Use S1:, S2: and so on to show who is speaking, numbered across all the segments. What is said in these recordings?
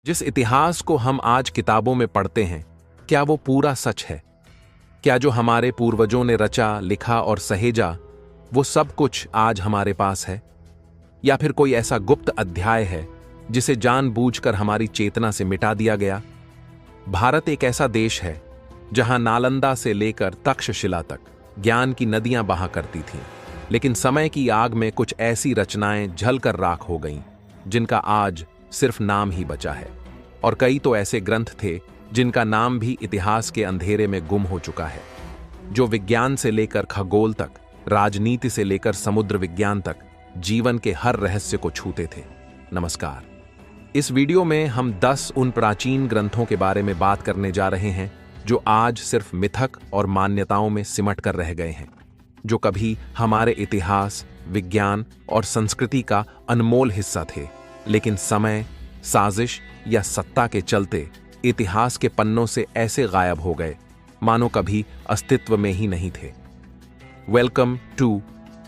S1: जिस इतिहास को हम आज किताबों में पढ़ते हैं, क्या वो पूरा सच है? क्या जो हमारे पूर्वजों ने रचा, लिखा और सहेजा, वो सब कुछ आज हमारे पास है? या फिर कोई ऐसा गुप्त अध्याय है जिसे जानबूझकर हमारी चेतना से मिटा दिया गया? भारत एक ऐसा देश है जहां नालंदा से लेकर तक्षशिला तक ज्ञान की नदियां बहा करती थीं, लेकिन समय की आग में कुछ ऐसी रचनाएं जलकर राख हो गईं जिनका आज सिर्फ नाम ही बचा है। और कई तो ऐसे ग्रंथ थे जिनका नाम भी इतिहास के अंधेरे में गुम हो चुका है, जो विज्ञान से लेकर खगोल तक, राजनीति से लेकर समुद्र विज्ञान तक जीवन के हर रहस्य को छूते थे। नमस्कार। इस वीडियो में हम 10 उन प्राचीन ग्रंथों के बारे में बात करने जा रहे हैं जो आज सिर्फ मिथक और मान्यताओं में सिमट कर रह गए हैं, जो कभी हमारे इतिहास, विज्ञान और संस्कृति का अनमोल हिस्सा थे, लेकिन समय, साजिश या सत्ता के चलते इतिहास के पन्नों से ऐसे गायब हो गए मानो कभी अस्तित्व में ही नहीं थे। वेलकम टू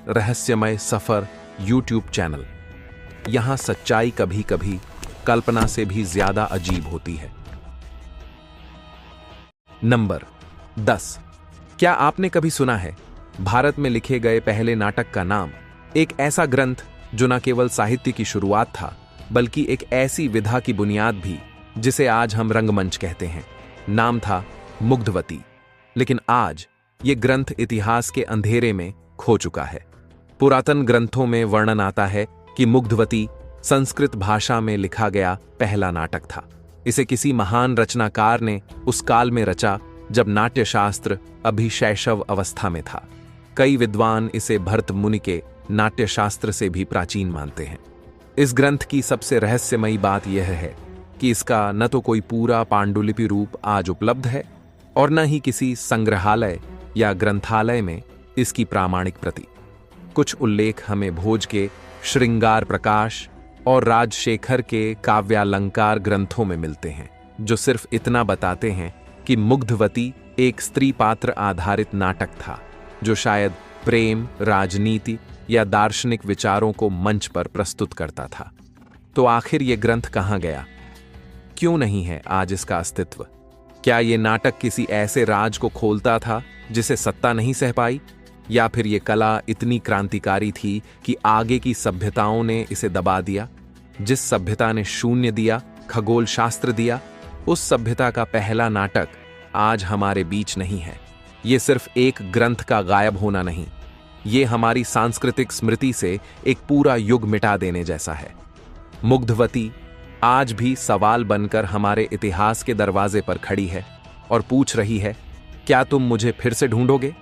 S1: रहस्यमय सफर यूट्यूब चैनल। यहां सच्चाई कभी कभी कल्पना से भी ज्यादा अजीब होती है। नंबर 10। क्या आपने कभी सुना है भारत में लिखे गए पहले नाटक का नाम? एक ऐसा ग्रंथ जो न केवल साहित्य की शुरुआत था, बल्कि एक ऐसी विधा की बुनियाद भी जिसे आज हम रंगमंच कहते हैं। नाम था मुग्धवती। लेकिन आज ये ग्रंथ इतिहास के अंधेरे में खो चुका है। पुरातन ग्रंथों में वर्णन आता है कि मुग्धवती संस्कृत भाषा में लिखा गया पहला नाटक था। इसे किसी महान रचनाकार ने उस काल में रचा जब नाट्यशास्त्र अभी शैशव अवस्था में था। कई विद्वान इसे भरत मुनि के नाट्यशास्त्र से भी प्राचीन मानते हैं। इस ग्रंथ की सबसे रहस्यमयी बात यह है कि इसका न तो कोई पूरा पांडुलिपि रूप आज उपलब्ध है और न ही किसी संग्रहालय या ग्रंथालय में इसकी प्रामाणिक प्रति। कुछ उल्लेख हमें भोज के श्रृंगार प्रकाश और राजशेखर के काव्यालंकार ग्रंथों में मिलते हैं, जो सिर्फ इतना बताते हैं कि मुग्धवती एक स्त्री पात्र आधारित नाटक था जो शायद प्रेम, राजनीति या दार्शनिक विचारों को मंच पर प्रस्तुत करता था। तो आखिर ये ग्रंथ कहाँ गया? क्यों नहीं है आज इसका अस्तित्व? क्या ये नाटक किसी ऐसे राज को खोलता था जिसे सत्ता नहीं सह पाई, या फिर ये कला इतनी क्रांतिकारी थी कि आगे की सभ्यताओं ने इसे दबा दिया? जिस सभ्यता ने शून्य दिया, खगोल शास्त्र दिया, उस सभ्यता का पहला नाटक आज हमारे बीच नहीं है। ये सिर्फ एक ग्रंथ का गायब होना नहीं, ये हमारी सांस्कृतिक स्मृति से एक पूरा युग मिटा देने जैसा है। मुग्धवती आज भी सवाल बनकर हमारे इतिहास के दरवाजे पर खड़ी है और पूछ रही है, क्या तुम मुझे फिर से ढूंढोगे?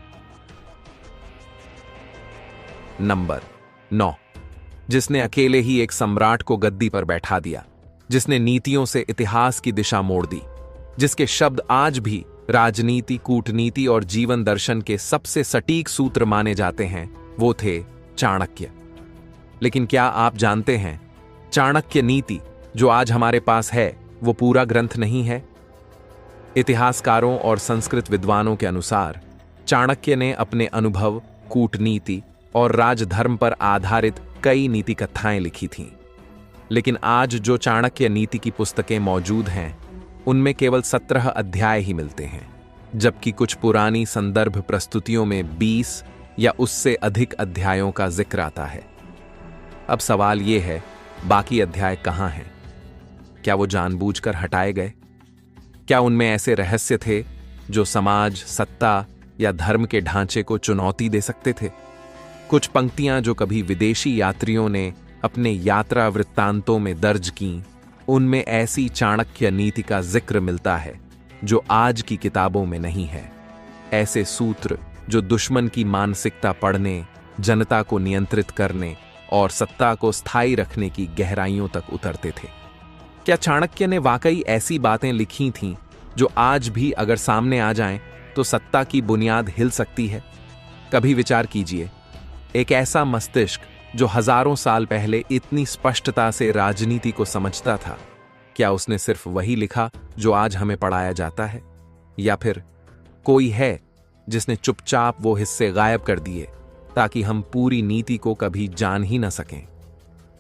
S1: नंबर 9। जिसने अकेले ही एक सम्राट को गद्दी पर बैठा दिया, जिसने नीतियों से इतिहास की दिशा मोड़ दी, जिसके शब्द आज भी राजनीति, कूटनीति और जीवन दर्शन के सबसे सटीक सूत्र माने जाते हैं, वो थे चाणक्य। लेकिन क्या आप जानते हैं, चाणक्य नीति जो आज हमारे पास है वो पूरा ग्रंथ नहीं है। इतिहासकारों और संस्कृत विद्वानों के अनुसार चाणक्य ने अपने अनुभव, कूटनीति और राजधर्म पर आधारित कई नीति कथाएं लिखी थीं। लेकिन आज जो चाणक्य नीति की पुस्तकें मौजूद हैं, उनमें केवल 17 अध्याय ही मिलते हैं, जबकि कुछ पुरानी संदर्भ प्रस्तुतियों में 20 या उससे अधिक अध्यायों का जिक्र आता है। अब सवाल यह है, बाकी अध्याय कहाँ हैं? क्या वो जानबूझकर हटाए गए? क्या उनमें ऐसे रहस्य थे जो समाज, सत्ता या धर्म के ढांचे को चुनौती दे सकते थे? कुछ पंक्तियां जो कभी विदेशी यात्रियों ने अपने यात्रा वृत्तांतों में दर्ज कीं, उनमें ऐसी चाणक्य नीति का जिक्र मिलता है जो आज की किताबों में नहीं है। ऐसे सूत्र जो दुश्मन की मानसिकता पढ़ने, जनता को नियंत्रित करने और सत्ता को स्थायी रखने की गहराइयों तक उतरते थे। क्या चाणक्य ने वाकई ऐसी बातें लिखी थीं जो आज भी अगर सामने आ जाएं तो सत्ता की बुनियाद हिल सकती है? कभी विचार कीजिए, एक ऐसा मस्तिष्क जो हजारों साल पहले इतनी स्पष्टता से राजनीति को समझता था, क्या उसने सिर्फ वही लिखा जो आज हमें पढ़ाया जाता है? या फिर कोई है जिसने चुपचाप वो हिस्से गायब कर दिए ताकि हम पूरी नीति को कभी जान ही न सकें?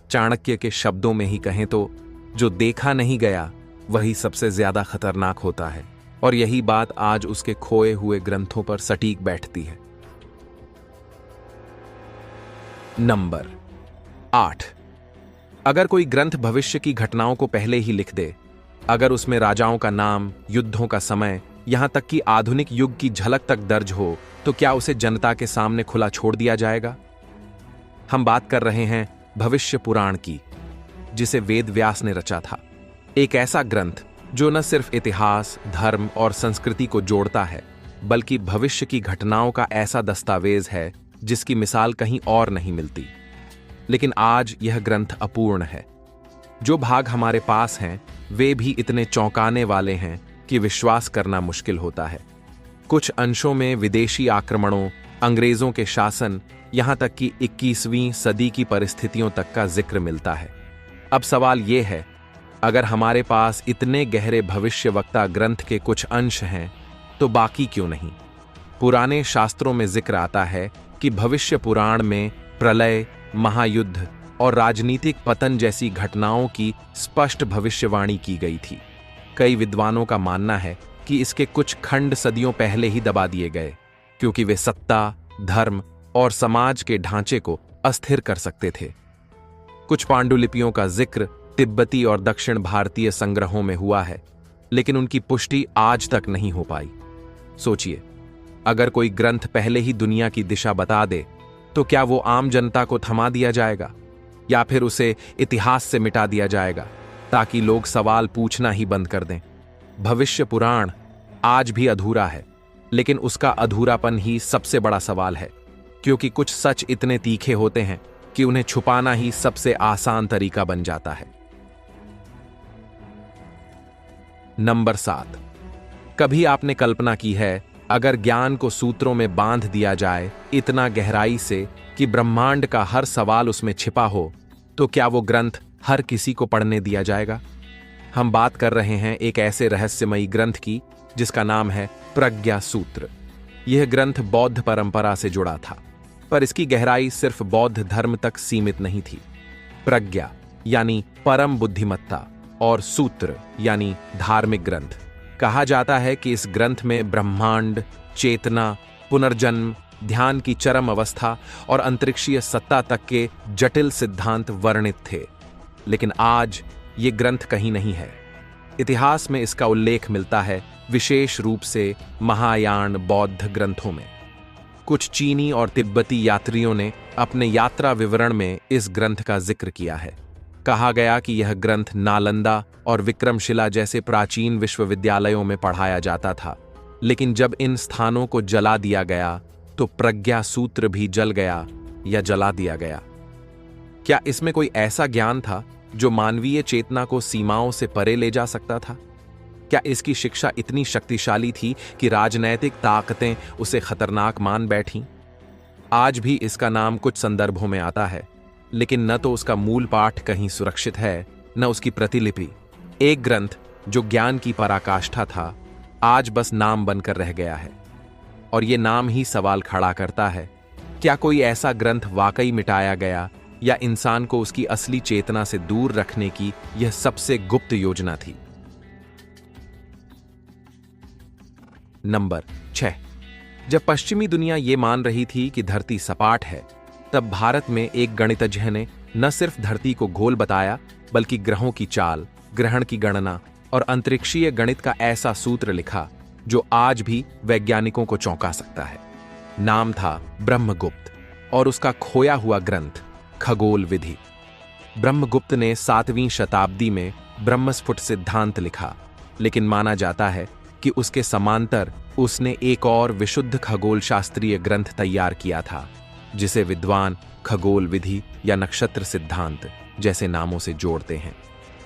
S1: चाणक्य के शब्दों में ही कहें तो, जो देखा नहीं गया वही सबसे ज्यादा खतरनाक होता है, और यही बात आज उसके खोए हुए ग्रंथों पर सटीक बैठती है। नंबर 8। अगर कोई ग्रंथ भविष्य की घटनाओं को पहले ही लिख दे, अगर उसमें राजाओं का नाम, युद्धों का समय, यहां तक कि आधुनिक युग की झलक तक दर्ज हो, तो क्या उसे जनता के सामने खुला छोड़ दिया जाएगा? हम बात कर रहे हैं भविष्य पुराण की, जिसे वेद व्यास ने रचा था। एक ऐसा ग्रंथ जो न सिर्फ इतिहास, धर्म और संस्कृति को जोड़ता है, बल्कि भविष्य की घटनाओं का ऐसा दस्तावेज है जिसकी मिसाल कहीं और नहीं मिलती। लेकिन आज यह ग्रंथ अपूर्ण है। जो भाग हमारे पास हैं, वे भी इतने चौंकाने वाले हैं कि विश्वास करना मुश्किल होता है। कुछ अंशों में विदेशी आक्रमणों, अंग्रेजों के शासन, यहां तक कि 21वीं सदी की परिस्थितियों तक का जिक्र मिलता है। अब सवाल यह है, अगर हमारे पास इतने गहरे भविष्यवक्ता ग्रंथ के कुछ अंश हैं, तो बाकी क्यों नहीं? पुराने शास्त्रों में जिक्र आता है कि भविष्य पुराण में प्रलय, महायुद्ध और राजनीतिक पतन जैसी घटनाओं की स्पष्ट भविष्यवाणी की गई थी। कई विद्वानों का मानना है कि इसके कुछ खंड सदियों पहले ही दबा दिए गए, क्योंकि वे सत्ता, धर्म और समाज के ढांचे को अस्थिर कर सकते थे। कुछ पांडुलिपियों का जिक्र तिब्बती और दक्षिण भारतीय संग्रहों में हुआ है, लेकिन उनकी पुष्टि आज तक नहीं हो पाई। सोचिए, अगर कोई ग्रंथ पहले ही दुनिया की दिशा बता दे, तो क्या वो आम जनता को थमा दिया जाएगा, या फिर उसे इतिहास से मिटा दिया जाएगा ताकि लोग सवाल पूछना ही बंद कर दें? भविष्य पुराण आज भी अधूरा है, लेकिन उसका अधूरापन ही सबसे बड़ा सवाल है, क्योंकि कुछ सच इतने तीखे होते हैं कि उन्हें छुपाना ही सबसे आसान तरीका बन जाता है। नंबर 7। कभी आपने कल्पना की है, अगर ज्ञान को सूत्रों में बांध दिया जाए इतना गहराई से कि ब्रह्मांड का हर सवाल उसमें छिपा हो, तो क्या वो ग्रंथ हर किसी को पढ़ने दिया जाएगा? हम बात कर रहे हैं एक ऐसे रहस्यमयी ग्रंथ की जिसका नाम है प्रज्ञा सूत्र। यह ग्रंथ बौद्ध परंपरा से जुड़ा था, पर इसकी गहराई सिर्फ बौद्ध धर्म तक सीमित नहीं थी। प्रज्ञा यानी परम बुद्धिमत्ता और सूत्र यानी धार्मिक ग्रंथ। कहा जाता है कि इस ग्रंथ में ब्रह्मांड, चेतना, पुनर्जन्म, ध्यान की चरम अवस्था और अंतरिक्षीय सत्ता तक के जटिल सिद्धांत वर्णित थे। लेकिन आज ये ग्रंथ कहीं नहीं है। इतिहास में इसका उल्लेख मिलता है, विशेष रूप से महायान बौद्ध ग्रंथों में। कुछ चीनी और तिब्बती यात्रियों ने अपने यात्रा विवरण में इस ग्रंथ का जिक्र किया है। कहा गया कि यह ग्रंथ नालंदा और विक्रमशिला जैसे प्राचीन विश्वविद्यालयों में पढ़ाया जाता था, लेकिन जब इन स्थानों को जला दिया गया तो प्रज्ञा सूत्र भी जल गया या जला दिया गया। क्या इसमें कोई ऐसा ज्ञान था जो मानवीय चेतना को सीमाओं से परे ले जा सकता था? क्या इसकी शिक्षा इतनी शक्तिशाली थी कि राजनैतिक ताकतें उसे खतरनाक मान बैठीं? आज भी इसका नाम कुछ संदर्भों में आता है, लेकिन न तो उसका मूल पाठ कहीं सुरक्षित है, न उसकी प्रतिलिपि। एक ग्रंथ जो ज्ञान की पराकाष्ठा था, आज बस नाम बनकर रह गया है। और ये नाम ही सवाल खड़ा करता है, क्या कोई ऐसा ग्रंथ वाकई मिटाया गया, या इंसान को उसकी असली चेतना से दूर रखने की यह सबसे गुप्त योजना थी? नंबर 6। जब पश्चिमी दुनिया ये मान रही थी कि धरती सपाट है, तब भारत में एक गणितज्ञ ने न सिर्फ धरती को गोल बताया, बल्कि ग्रहों की चाल, ग्रहण की गणना और अंतरिक्षीय गणित का ऐसा सूत्र लिखा जो आज भी वैज्ञानिकों को चौंका सकता है। नाम था ब्रह्मगुप्त, और उसका खोया हुआ ग्रंथ खगोल विधि। ब्रह्मगुप्त ने 7वीं शताब्दी में ब्रह्मस्फुट सिद्धांत लिखा, लेकिन माना जाता है कि उसके समांतर उसने एक और विशुद्ध खगोल शास्त्रीय ग्रंथ तैयार किया था, जिसे विद्वान खगोल विधि या नक्षत्र सिद्धांत जैसे नामों से जोड़ते हैं।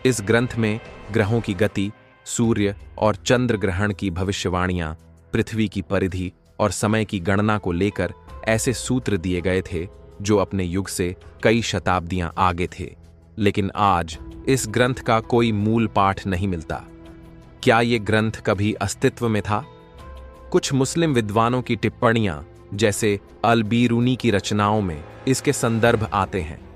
S1: इस ग्रंथ में ग्रहों की गति, सूर्य और चंद्र ग्रहण की भविष्यवाणियां, पृथ्वी की परिधि और समय की गणना को लेकर ऐसे सूत्र दिए गए थे जो अपने युग से कई शताब्दियां आगे थे। लेकिन आज इस ग्रंथ का कोई मूल पाठ नहीं मिलता। क्या ये ग्रंथ कभी अस्तित्व में था? कुछ मुस्लिम विद्वानों की टिप्पणियां, जैसे अल-बीरूनी की रचनाओं में इसके संदर्भ आते हैं।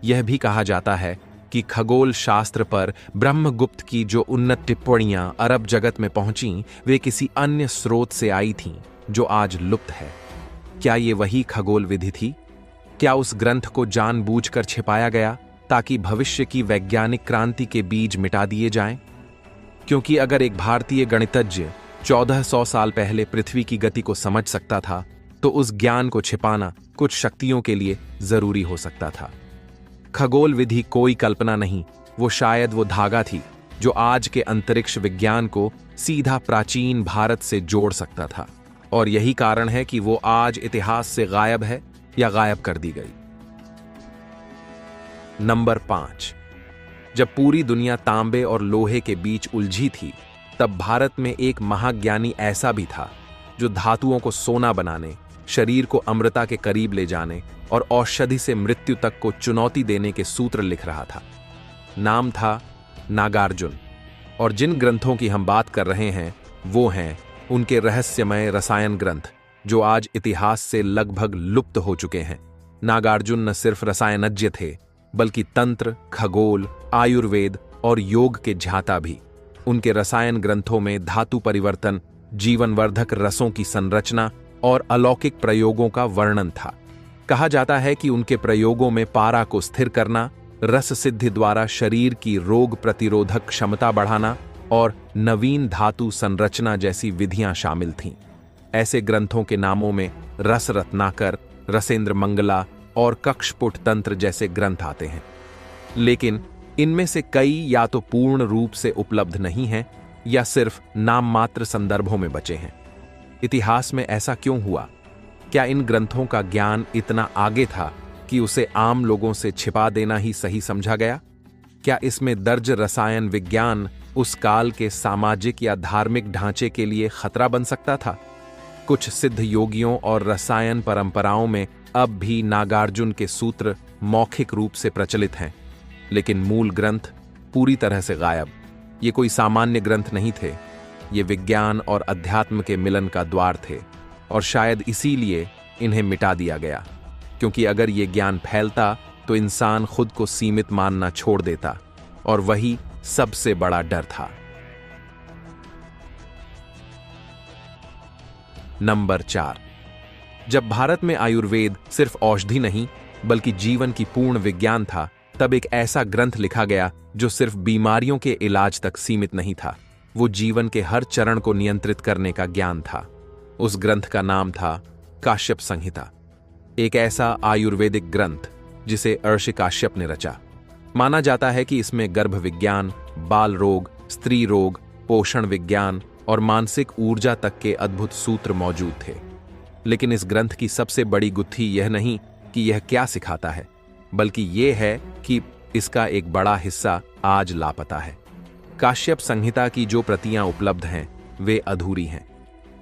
S1: यह भी कहा जाता है कि खगोल शास्त्र पर ब्रह्मगुप्त की जो उन्नत टिप्पणियां अरब जगत में पहुंचीं वे किसी अन्य स्रोत से आई थीं जो आज लुप्त है। क्या ये वही खगोल विधि थी? क्या उस ग्रंथ को जानबूझकर छिपाया गया ताकि भविष्य की वैज्ञानिक क्रांति के बीज मिटा दिए जाएं? क्योंकि अगर एक भारतीय गणितज्ञ 1400 साल पहले पृथ्वी की गति को समझ सकता था तो उस ज्ञान को छिपाना कुछ शक्तियों के लिए जरूरी हो सकता था। खगोल विधि कोई कल्पना नहीं, वो शायद वो धागा थी जो आज के अंतरिक्ष विज्ञान को सीधा प्राचीन भारत से जोड़ सकता था। और यही कारण है कि वो आज इतिहास से गायब है या गायब कर दी गई। नंबर 5। जब पूरी दुनिया तांबे और लोहे के बीच उलझी थी तब भारत में एक महाज्ञानी ऐसा भी था जो धातुओं को सोना बनाने, शरीर को अमृता के करीब ले जाने और औषधि से मृत्यु तक को चुनौती देने के सूत्र लिख रहा था। नाम था नागार्जुन। और जिन ग्रंथों की हम बात कर रहे हैं वो हैं उनके रहस्यमय रसायन ग्रंथ जो आज इतिहास से लगभग लुप्त हो चुके हैं। नागार्जुन न सिर्फ रसायनज्ञ थे बल्कि तंत्र, खगोल, आयुर्वेद और योग के ज्ञाता भी। उनके रसायन ग्रंथों में धातु परिवर्तन, जीवनवर्धक रसों की संरचना और अलौकिक प्रयोगों का वर्णन था। कहा जाता है कि उनके प्रयोगों में पारा को स्थिर करना, रस सिद्धि द्वारा शरीर की रोग प्रतिरोधक क्षमता बढ़ाना और नवीन धातु संरचना जैसी विधियां शामिल थीं। ऐसे ग्रंथों के नामों में रस रत्नाकर, रसेंद्र मंगला और कक्षपुट तंत्र जैसे ग्रंथ आते हैं। लेकिन इनमें से कई या तो पूर्ण रूप से उपलब्ध नहीं हैं या सिर्फ नाम मात्र संदर्भों में बचे हैं। इतिहास में ऐसा क्यों हुआ? क्या इन ग्रंथों का ज्ञान इतना आगे था कि उसे आम लोगों से छिपा देना ही सही समझा गया? क्या इसमें दर्ज रसायन विज्ञान उस काल के सामाजिक या धार्मिक ढांचे के लिए खतरा बन सकता था? कुछ सिद्ध योगियों और रसायन परंपराओं में अब भी नागार्जुन के सूत्र मौखिक रूप से प्रचलित हैं, लेकिन मूल ग्रंथ पूरी तरह से गायब। ये कोई सामान्य ग्रंथ नहीं थे, ये विज्ञान और अध्यात्म के मिलन का द्वार थे और शायद इसीलिए इन्हें मिटा दिया गया, क्योंकि अगर ये ज्ञान फैलता तो इंसान खुद को सीमित मानना छोड़ देता और वही सबसे बड़ा डर था। नंबर 4। जब भारत में आयुर्वेद सिर्फ औषधि नहीं बल्कि जीवन की पूर्ण विज्ञान था तब एक ऐसा ग्रंथ लिखा गया जो सिर्फ बीमारियों के इलाज तक सीमित नहीं था, वो जीवन के हर चरण को नियंत्रित करने का ज्ञान था। उस ग्रंथ का नाम था काश्यप संहिता, एक ऐसा आयुर्वेदिक ग्रंथ जिसे अर्षि काश्यप ने रचा। माना जाता है कि इसमें गर्भ विज्ञान, बाल रोग, स्त्री रोग, पोषण विज्ञान और मानसिक ऊर्जा तक के अद्भुत सूत्र मौजूद थे। लेकिन इस ग्रंथ की सबसे बड़ी गुत्थी यह नहीं कि यह क्या सिखाता है, बल्कि यह है कि इसका एक बड़ा हिस्सा आज लापता है। काश्यप संहिता की जो प्रतियां उपलब्ध हैं वे अधूरी हैं।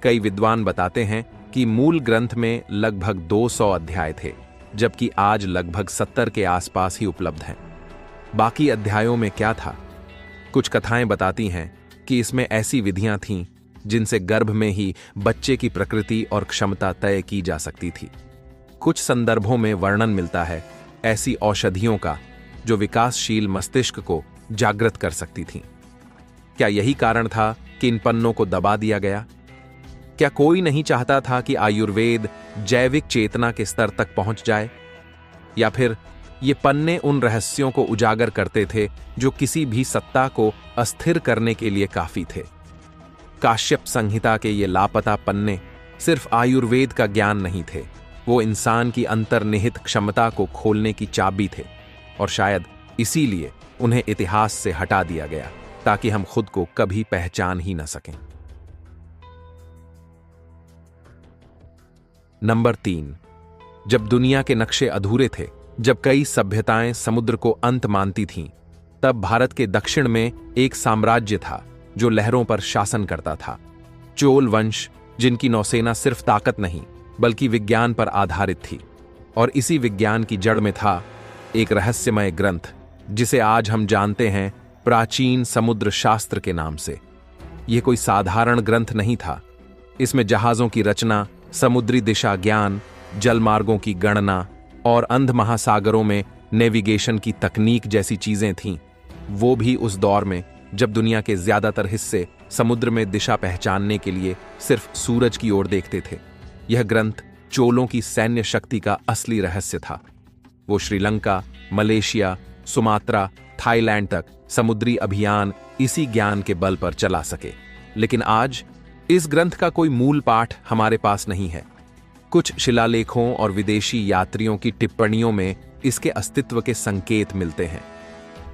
S1: कई विद्वान बताते हैं कि मूल ग्रंथ में लगभग 200 अध्याय थे, जबकि आज लगभग 70 के आसपास ही उपलब्ध हैं। बाकी अध्यायों में क्या था? कुछ कथाएं बताती हैं कि इसमें ऐसी विधियां थीं जिनसे गर्भ में ही बच्चे की प्रकृति और क्षमता तय की जा सकती थी। कुछ संदर्भों में वर्णन मिलता है ऐसी औषधियों का जो विकासशील मस्तिष्क को जागृत कर सकती थीं। क्या यही कारण था कि इन पन्नों को दबा दिया गया? क्या कोई नहीं चाहता था कि आयुर्वेद जैविक चेतना के स्तर तक पहुंच जाए? या फिर ये पन्ने उन रहस्यों को उजागर करते थे जो किसी भी सत्ता को अस्थिर करने के लिए काफी थे? काश्यप संहिता के ये लापता पन्ने सिर्फ आयुर्वेद का ज्ञान नहीं थे, वो इंसान की अंतर्निहित क्षमता को खोलने की चाबी थे और शायद इसीलिए उन्हें इतिहास से हटा दिया गया ताकि हम खुद को कभी पहचान ही न सकें। नंबर 3। जब दुनिया के नक्शे अधूरे थे, जब कई सभ्यताएं समुद्र को अंत मानती थीं, तब भारत के दक्षिण में एक साम्राज्य था जो लहरों पर शासन करता था। चोल वंश, जिनकी नौसेना सिर्फ ताकत नहीं बल्कि विज्ञान पर आधारित थी, और इसी विज्ञान की जड़ में था एक रहस्यमय ग्रंथ जिसे आज हम जानते हैं प्राचीन समुद्र शास्त्र के नाम से। यह कोई साधारण ग्रंथ नहीं था। इसमें जहाजों की रचना, समुद्री दिशा ज्ञान, जलमार्गों की गणना और अंध महासागरों में नेविगेशन की तकनीक जैसी चीजें थीं, वो भी उस दौर में जब दुनिया के ज्यादातर हिस्से समुद्र में दिशा पहचानने के लिए सिर्फ सूरज की ओर देखते थे। यह ग्रंथ चोलों की सैन्य शक्ति का असली रहस्य था। वो श्रीलंका, मलेशिया, सुमात्रा, थाईलैंड तक समुद्री अभियान इसी ज्ञान के बल पर चला सके। लेकिन आज इस ग्रंथ का कोई मूल पाठ हमारे पास नहीं है। कुछ शिलालेखों और विदेशी यात्रियों की टिप्पणियों में इसके अस्तित्व के संकेत मिलते हैं।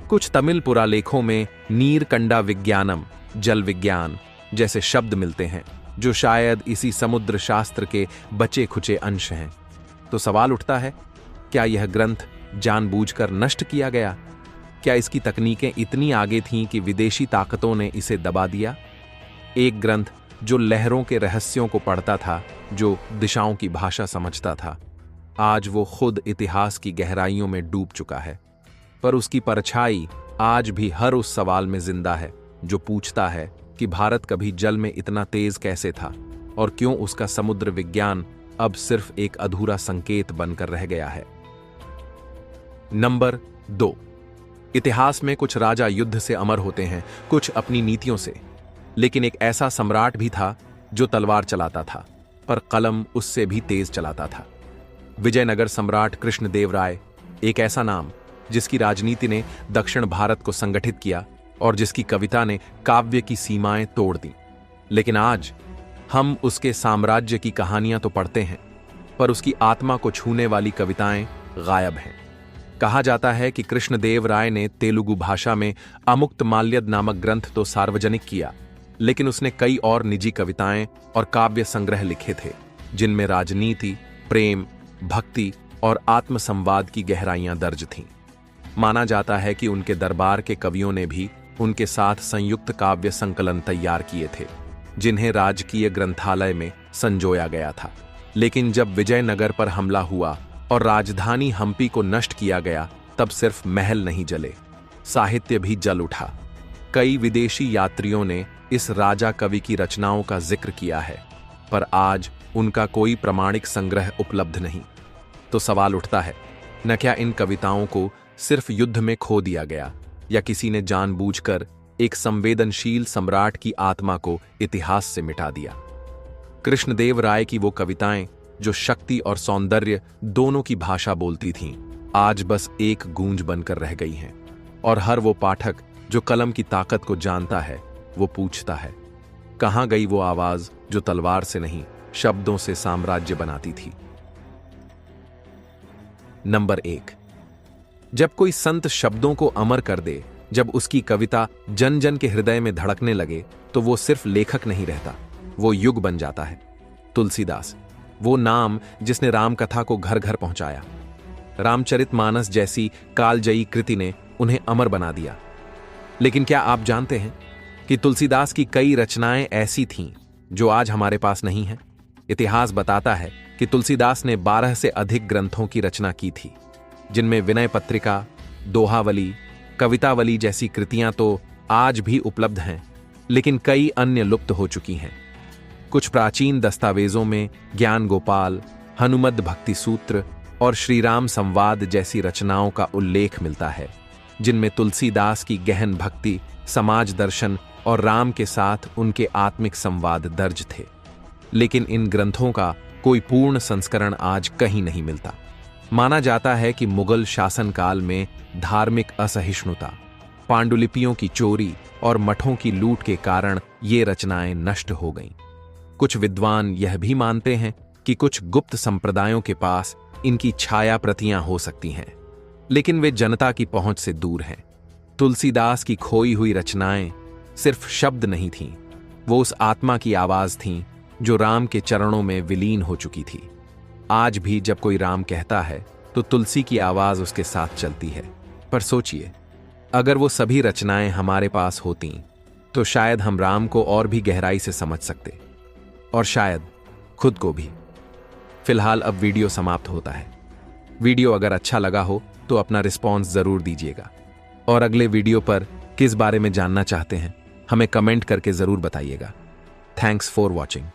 S1: कुछ तमिल पुरालेखों में नीरकंडा विज्ञानम, जल विज्ञान जैसे शब्द मिलते हैं, जो शायद इसी समुद्र शास्त्र के बचे खुचे अंश हैं। तो सवाल उठता है, क्या यह ग्रंथ जानबूझकर नष्ट किया गया? क्या इसकी तकनीकें इतनी आगे थीं कि विदेशी ताकतों ने इसे दबा दिया? एक ग्रंथ जो लहरों के रहस्यों को पढ़ता था, जो दिशाओं की भाषा समझता था, आज वो खुद इतिहास की गहराइयों में डूब चुका है। पर उसकी परछाई आज भी हर उस सवाल में जिंदा है जो पूछता है कि भारत कभी जल में इतना तेज कैसे था, और क्यों उसका समुद्र विज्ञान अब सिर्फ एक अधूरा संकेत बनकर रह गया है। नंबर 2। इतिहास में कुछ राजा युद्ध से अमर होते हैं, कुछ अपनी नीतियों से। लेकिन एक ऐसा सम्राट भी था जो तलवार चलाता था, पर कलम उससे भी तेज चलाता था। विजयनगर सम्राट कृष्णदेवराय एक ऐसा नाम जिसकी राजनीति ने दक्षिण भारत को संगठित किया और जिसकी कविता ने काव्य की सीमाएं तोड़ दी। लेकिन आज हम उसके साम्राज्य की कहानियां तो पढ़ते हैं, पर उसकी आत्मा को छूने वाली कविताएं गायब हैं। कहा जाता है कि कृष्णदेव राय ने तेलुगु भाषा में अमुक्त माल्यद नामक ग्रंथ तो सार्वजनिक किया, लेकिन उसने कई और निजी कविताएं और काव्य संग्रह लिखे थे, जिनमें राजनीति, प्रेम, भक्ति और आत्मसंवाद की गहराइयां दर्ज थीं। माना जाता है कि उनके दरबार के कवियों ने भी उनके साथ संयुक्त काव्य संकलन तैयार किए थे, जिन्हें राजकीय ग्रंथालय में संजोया गया था। लेकिन जब विजयनगर पर हमला हुआ और राजधानी हम्पी को नष्ट किया गया, तब सिर्फ महल नहीं जले, साहित्य भी जल उठा। कई विदेशी यात्रियों ने इस राजा कवि की रचनाओं का जिक्र किया है, पर आज उनका कोई प्रमाणिक संग्रह उपलब्ध नहीं। तो सवाल उठता है, न क्या इन कविताओं को सिर्फ युद्ध में खो दिया गया, या किसी ने जानबूझकर एक संवेदनशील सम्राट की आत्मा को इतिहास से मिटा दिया? कृष्णदेव राय की वो कविताएं जो शक्ति और सौंदर्य दोनों की भाषा बोलती थीं, आज बस एक गूंज बनकर रह गई हैं। और हर वो पाठक जो कलम की ताकत को जानता है, वो पूछता है, कहां गई वो आवाज जो तलवार से नहीं, शब्दों से साम्राज्य बनाती थी? नंबर 1। जब कोई संत शब्दों को अमर कर दे, जब उसकी कविता जन जन के हृदय में धड़कने लगे, तो वो सिर्फ लेखक नहीं रहता, वो युग बन जाता है। तुलसीदास, वो नाम जिसने राम कथा को घर घर पहुंचाया। रामचरितमानस जैसी कालजयी कृति ने उन्हें अमर बना दिया। लेकिन क्या आप जानते हैं कि तुलसीदास की कई रचनाएं ऐसी थीं जो आज हमारे पास नहीं हैं? इतिहास बताता है कि तुलसीदास ने 12 से अधिक ग्रंथों की रचना की थी, जिनमें विनय पत्रिका, दोहावली, कवितावली जैसी कृतियां तो आज भी उपलब्ध हैं, लेकिन कई अन्य लुप्त हो चुकी हैं। कुछ प्राचीन दस्तावेजों में ज्ञान गोपाल, हनुमद भक्ति सूत्र और श्रीराम संवाद जैसी रचनाओं का उल्लेख मिलता है, जिनमें तुलसीदास की गहन भक्ति, समाज दर्शन और राम के साथ उनके आत्मिक संवाद दर्ज थे। लेकिन इन ग्रंथों का कोई पूर्ण संस्करण आज कहीं नहीं मिलता। माना जाता है कि मुगल शासनकाल में धार्मिक असहिष्णुता, पांडुलिपियों की चोरी और मठों की लूट के कारण ये रचनाएं नष्ट हो गईं। कुछ विद्वान यह भी मानते हैं कि कुछ गुप्त संप्रदायों के पास इनकी छाया प्रतियां हो सकती हैं, लेकिन वे जनता की पहुंच से दूर हैं। तुलसीदास की खोई हुई रचनाएं सिर्फ शब्द नहीं थीं, वो उस आत्मा की आवाज थीं जो राम के चरणों में विलीन हो चुकी थी। आज भी जब कोई राम कहता है तो तुलसी की आवाज उसके साथ चलती है। पर सोचिए, अगर वो सभी रचनाएं हमारे पास होतीं, तो शायद हम राम को और भी गहराई से समझ सकते, और शायद खुद को भी। फिलहाल अब वीडियो समाप्त होता है। वीडियो अगर अच्छा लगा हो तो अपना रिस्पॉन्स जरूर दीजिएगा, और अगले वीडियो पर किस बारे में जानना चाहते हैं हमें कमेंट करके जरूर बताइएगा। Thanks for watching.